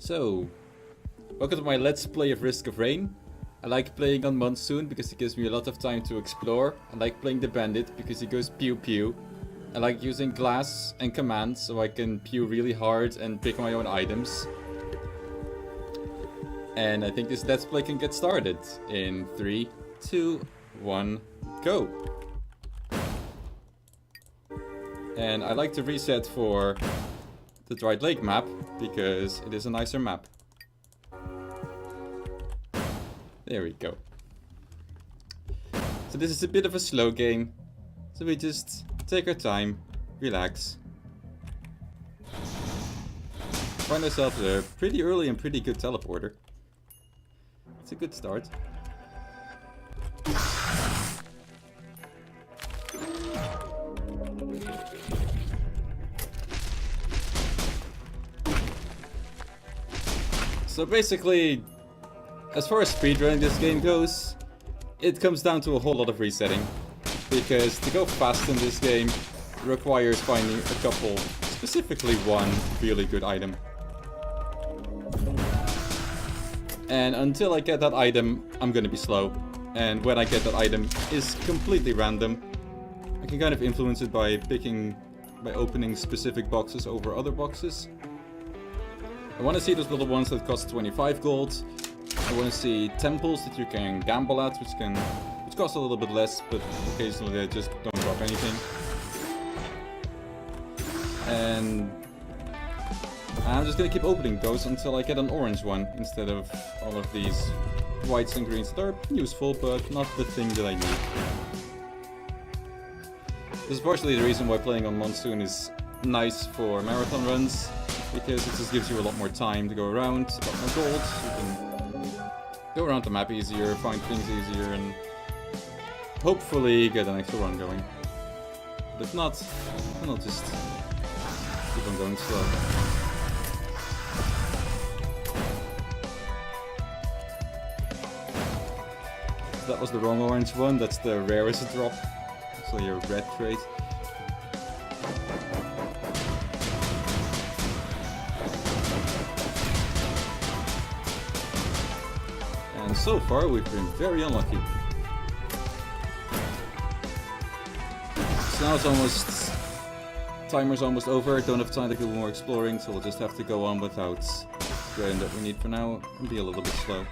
So, welcome to my Let's Play of Risk of Rain. I like playing on Monsoon because it gives me a lot of time to explore. I like playing the Bandit because he goes pew pew. I like using glass and command so I can pew really hard and pick my own items. And I think this Let's Play can get started in 3, 2, 1, go! And I like to reset for the Dried Lake map because it is a nicer map. There we go. So this is a bit of a slow game, so we just take our time, relax. Find ourselves a pretty early and pretty good teleporter. It's a good start. So basically, as far as speedrunning this game goes, it comes down to a whole lot of resetting. Because to go fast in this game requires finding a couple, specifically one, really good item. And until I get that item, I'm gonna be slow. And when I get that item is completely random. I can kind of influence it by opening specific boxes over other boxes. I want to see those little ones that cost 25 gold. I want to see temples that you can gamble at, which cost a little bit less, but occasionally they just don't drop anything. And I'm just gonna keep opening those until I get an orange one, instead of all of these whites and greens that are useful, but not the thing that I need. This is partially the reason why playing on Monsoon is nice for marathon runs, because it just gives you a lot more time to go around, a lot more gold, you can go around the map easier, find things easier, and hopefully get an extra run going. But if not, then I'll just keep on going slow. That was the wrong orange one, that's the rarest drop. So your red trait. And so far we've been very unlucky. So now it's timer's almost over, don't have time to do more exploring, so we'll just have to go on without the item that we need for now and be a little bit slow.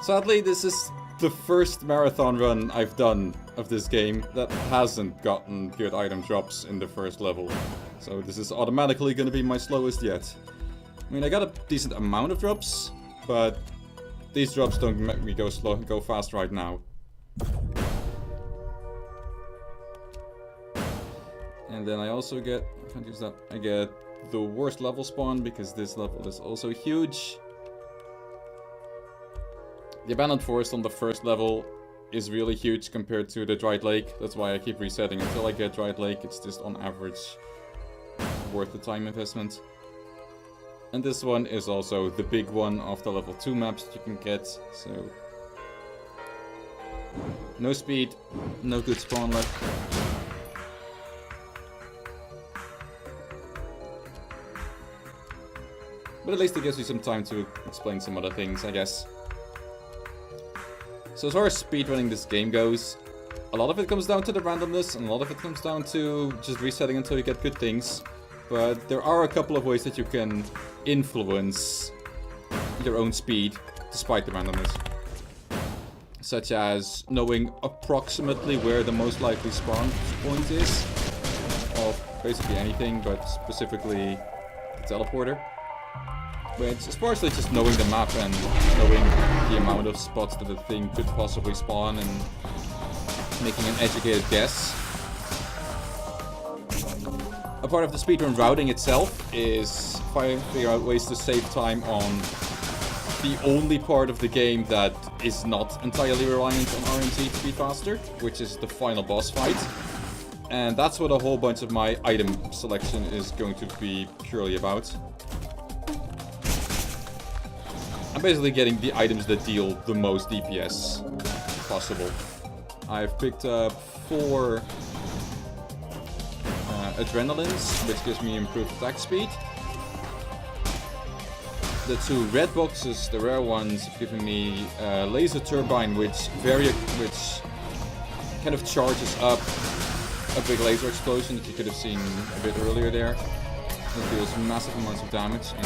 Sadly, this is the first marathon run I've done of this game that hasn't gotten good item drops in the first level. So this is automatically going to be my slowest yet. I mean, I got a decent amount of drops, but these drops don't make me go fast right now. And then I also get, I can't use that, I get the worst level spawn because this level is also huge. The abandoned forest on the first level is really huge compared to the Dried Lake. That's why I keep resetting until I get Dried Lake. It's just on average worth the time investment. And this one is also the big one of the level 2 maps that you can get. So no speed, no good spawn left. But at least it gives you some time to explain some other things, I guess. So as far as speedrunning this game goes, a lot of it comes down to the randomness, and a lot of it comes down to just resetting until you get good things. But there are a couple of ways that you can influence your own speed, despite the randomness. Such as knowing approximately where the most likely spawn point is, of basically anything, but specifically the teleporter. Which is partially just knowing the map and knowing the amount of spots that the thing could possibly spawn and making an educated guess. A part of the speedrun routing itself is figuring out ways to save time on the only part of the game that is not entirely reliant on RNG to be faster, which is the final boss fight. And that's what a whole bunch of my item selection is going to be purely about. I'm basically getting the items that deal the most DPS possible. I've picked up 4 adrenalines, which gives me improved attack speed. The 2 red boxes, the rare ones, have given me laser turbine, which kind of charges up a big laser explosion that you could have seen a bit earlier there. It deals massive amounts of damage and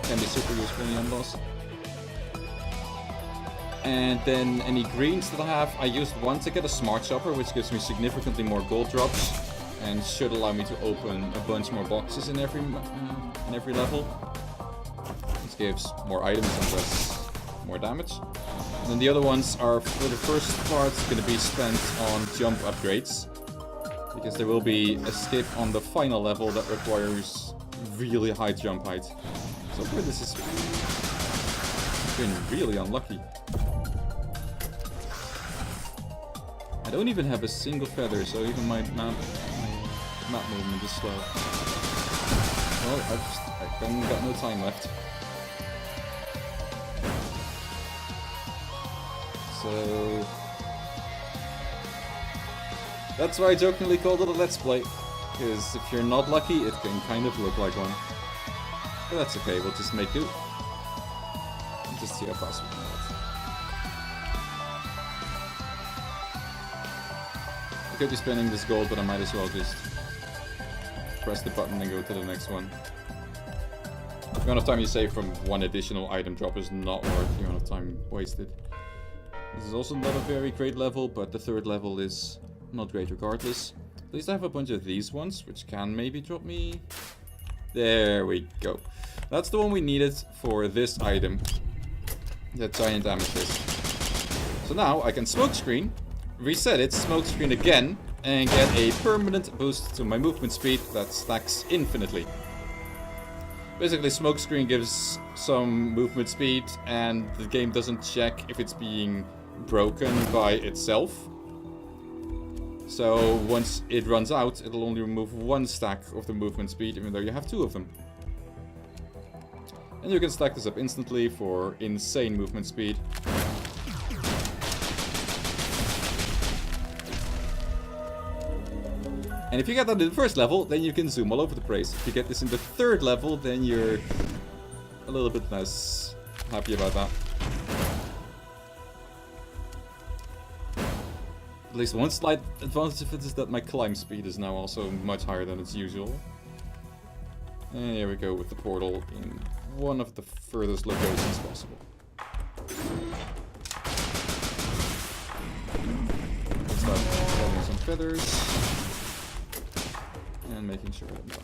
can be super useful in the end boss. And then any greens that I have, I used one to get a smart shopper, which gives me significantly more gold drops and should allow me to open a bunch more boxes in every level. This gives more items and thus more damage. And then the other ones are, for the first part, going to be spent on jump upgrades, because there will be a skip on the final level that requires really high jump height. So far this has been really unlucky. I don't even have a single feather, so even my map movement is slow. Well, I've got no time left. So that's why I jokingly called it a Let's Play, because if you're not lucky, it can kind of look like one. But that's okay, we'll just make do. And just see how fast we can do it. I could be spending this gold, but I might as well just press the button and go to the next one. The amount of time you save from one additional item drop is not worth the amount of time wasted. This is also not a very great level, but the 3rd level is not great regardless. At least I have a bunch of these ones, which can maybe drop me... There we go. That's the one we needed for this item. That giant amethyst. So now I can smokescreen, reset it, smokescreen again, and get a permanent boost to my movement speed that stacks infinitely. Basically, smokescreen gives some movement speed, and the game doesn't check if it's being broken by itself. So once it runs out, it'll only remove 1 stack of the movement speed, even though you have 2 of them. And you can stack this up instantly for insane movement speed. And if you get that in the 1st level, then you can zoom all over the place. If you get this in the 3rd level, then you're a little bit less happy about that. At least one slight advantage of it is that my climb speed is now also much higher than its usual. And here we go with the portal in one of the furthest locations possible. Let's start getting some feathers. And making sure I'm done.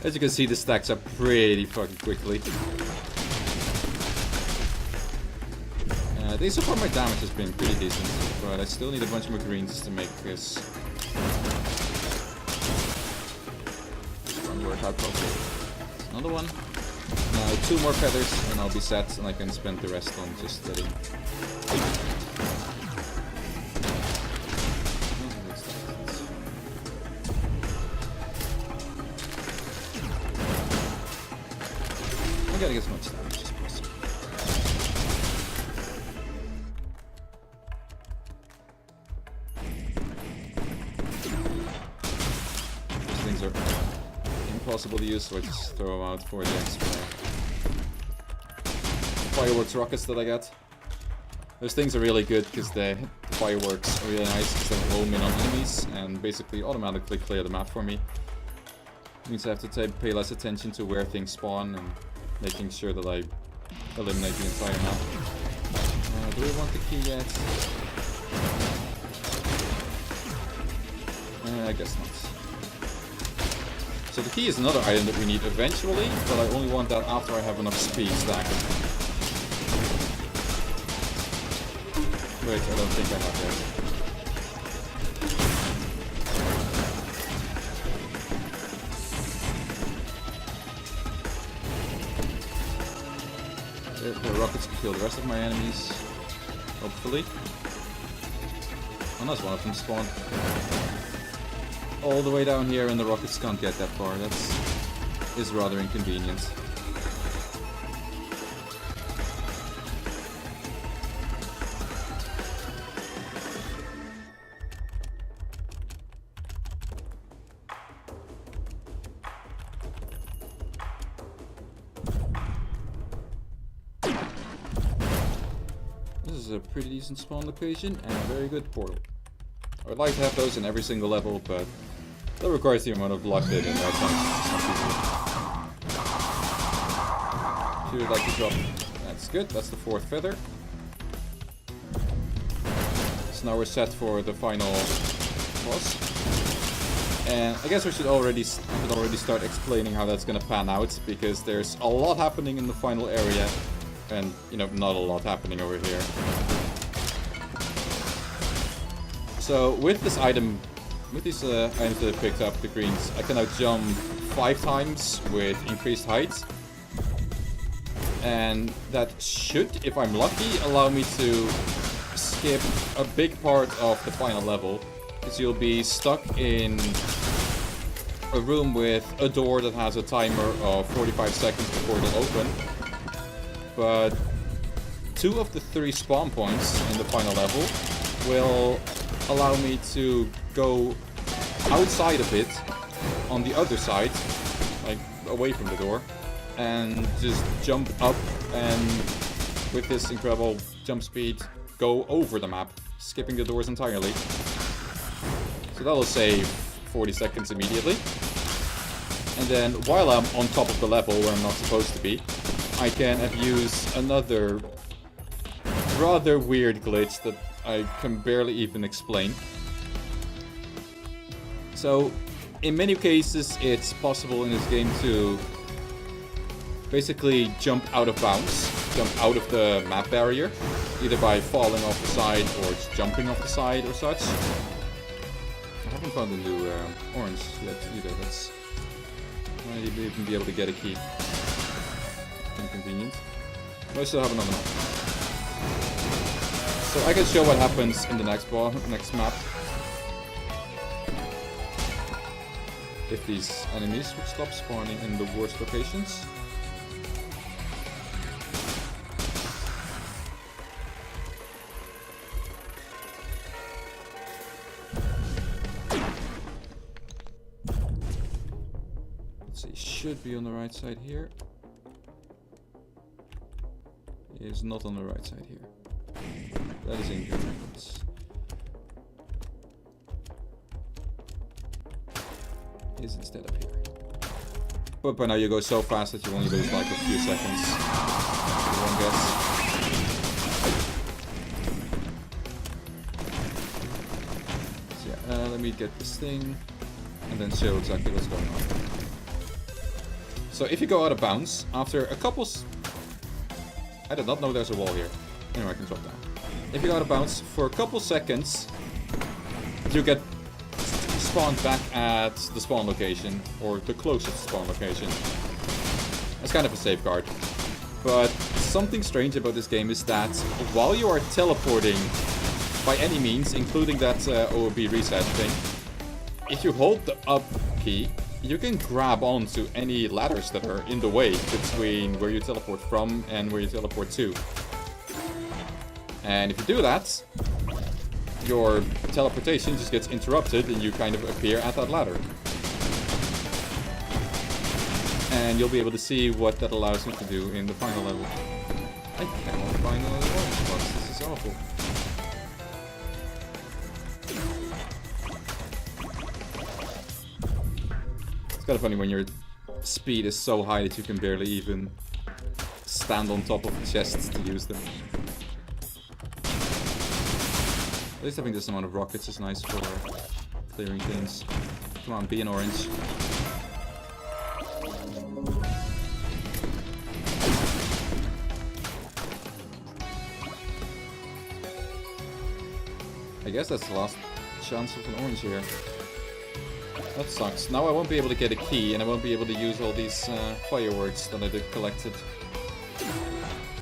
As you can see, this stacks up pretty fucking quickly. I think so far my damage has been pretty decent, but I still need a bunch more greens to make this one work out properly. Another one. Now 2 more feathers and I'll be set, and I can spend the rest on just letting... I gotta get as much damage as possible. These things are impossible to use, so I just throw them out for the extra fireworks rockets that I get. Those things are really good because the fireworks are really nice because they home in on enemies and basically automatically clear the map for me. It means I have to pay less attention to where things spawn and making sure that I eliminate the entire map. Do we want the key yet? I guess not. So the key is another item that we need eventually, but I only want that after I have enough speed stacked. Wait, I don't think I have that. The rockets can kill the rest of my enemies, hopefully. Unless one of them spawned. all the way down here and the rockets can't get that far. Is rather inconvenient. This is a pretty decent spawn location and a very good portal. I would like to have those in every single level, but that requires the amount of luck that that's not feasible. If you would like to drop, that's good. That's the 4th feather. So now we're set for the final boss. And I guess we should already start explaining how that's gonna pan out, because there's a lot happening in the final area, and you know, not a lot happening over here. So with this item, with these items that I picked up, the greens, I can now jump 5 times with increased height. And that should, if I'm lucky, allow me to skip a big part of the final level. Because you'll be stuck in a room with a door that has a timer of 45 seconds before it'll open. But 2 of the 3 spawn points in the final level will allow me to go outside of it on the other side, like away from the door, and just jump up and with this incredible jump speed go over the map, skipping the doors entirely. So that'll save 40 seconds immediately. And then while I'm on top of the level where I'm not supposed to be, I can abuse another rather weird glitch that I can barely even explain. So, in many cases, it's possible in this game to basically jump out of bounds, jump out of the map barrier, either by falling off the side or just jumping off the side or such. I haven't found a new orange yet either. That's I might even be able to get a key. Inconvenient. But I still have another map. So I can show what happens in the next map. If these enemies would stop spawning in the worst locations. Let's see, should be on the right side here. It is not on the right side here. That is incorrect. Is instead up here. But by now you go so fast that you only lose like a few seconds. One guess. So yeah, let me get this thing and then show exactly what's going on. So if you go out of bounds after a couple. I did not know there's a wall here. Anyway, I can drop down. If you go out of bounds for a couple seconds, you get spawned back at the spawn location, or the closest spawn location. That's kind of a safeguard. But something strange about this game is that while you are teleporting by any means, including that OOB reset thing, if you hold the up key, you can grab onto any ladders that are in the way between where you teleport from and where you teleport to. And if you do that, your teleportation just gets interrupted and you kind of appear at that ladder. And you'll be able to see what that allows you to do in the final level. I cannot find another orange box. This is awful. It's kind of funny when your speed is so high that you can barely even stand on top of the chests to use them. At least having this amount of rockets is nice for clearing things. Come on, be an orange. I guess that's the last chance of an orange here. That sucks. Now I won't be able to get a key, and I won't be able to use all these fireworks that I did collected.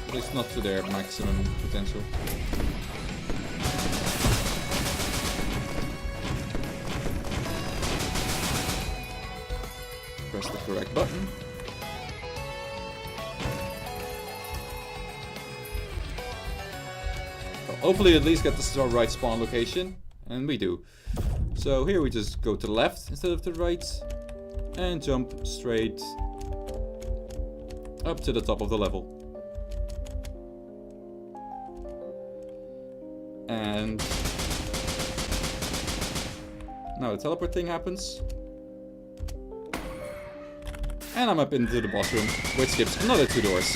At least not to their maximum potential. press the correct button. Well, hopefully at least get the right spawn location, and we do. So here we just go to the left instead of the right, and jump straight up to the top of the level. And now the teleport thing happens. And I'm up into the boss room, which skips another 2 doors.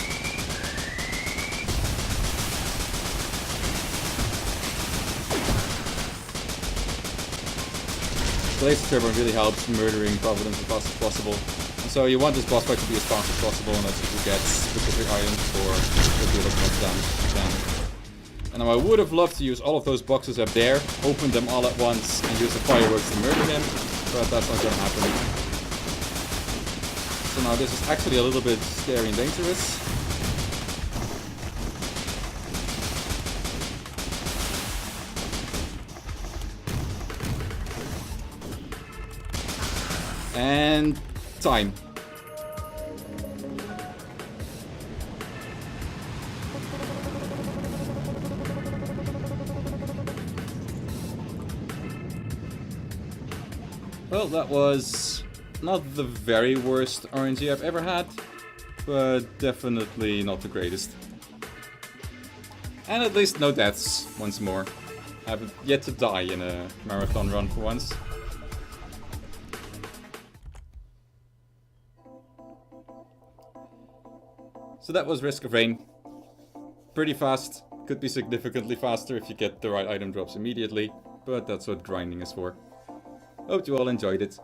The laser turbine really helps murdering Providence as fast as possible. And so you want this boss fight to be as fast as possible, and that's if you get specific items for the deal as much damage as you can. And now I would have loved to use all of those boxes up there, open them all at once, and use the fireworks to murder him, but that's not gonna happen. So now this is actually a little bit scary and dangerous. And time. Well, that was not the very worst RNG I've ever had, but definitely not the greatest. And at least no deaths once more. I haven't yet to die in a marathon run for once. So that was Risk of Rain. Pretty fast. Could be significantly faster if you get the right item drops immediately, but that's what grinding is for. Hope you all enjoyed it.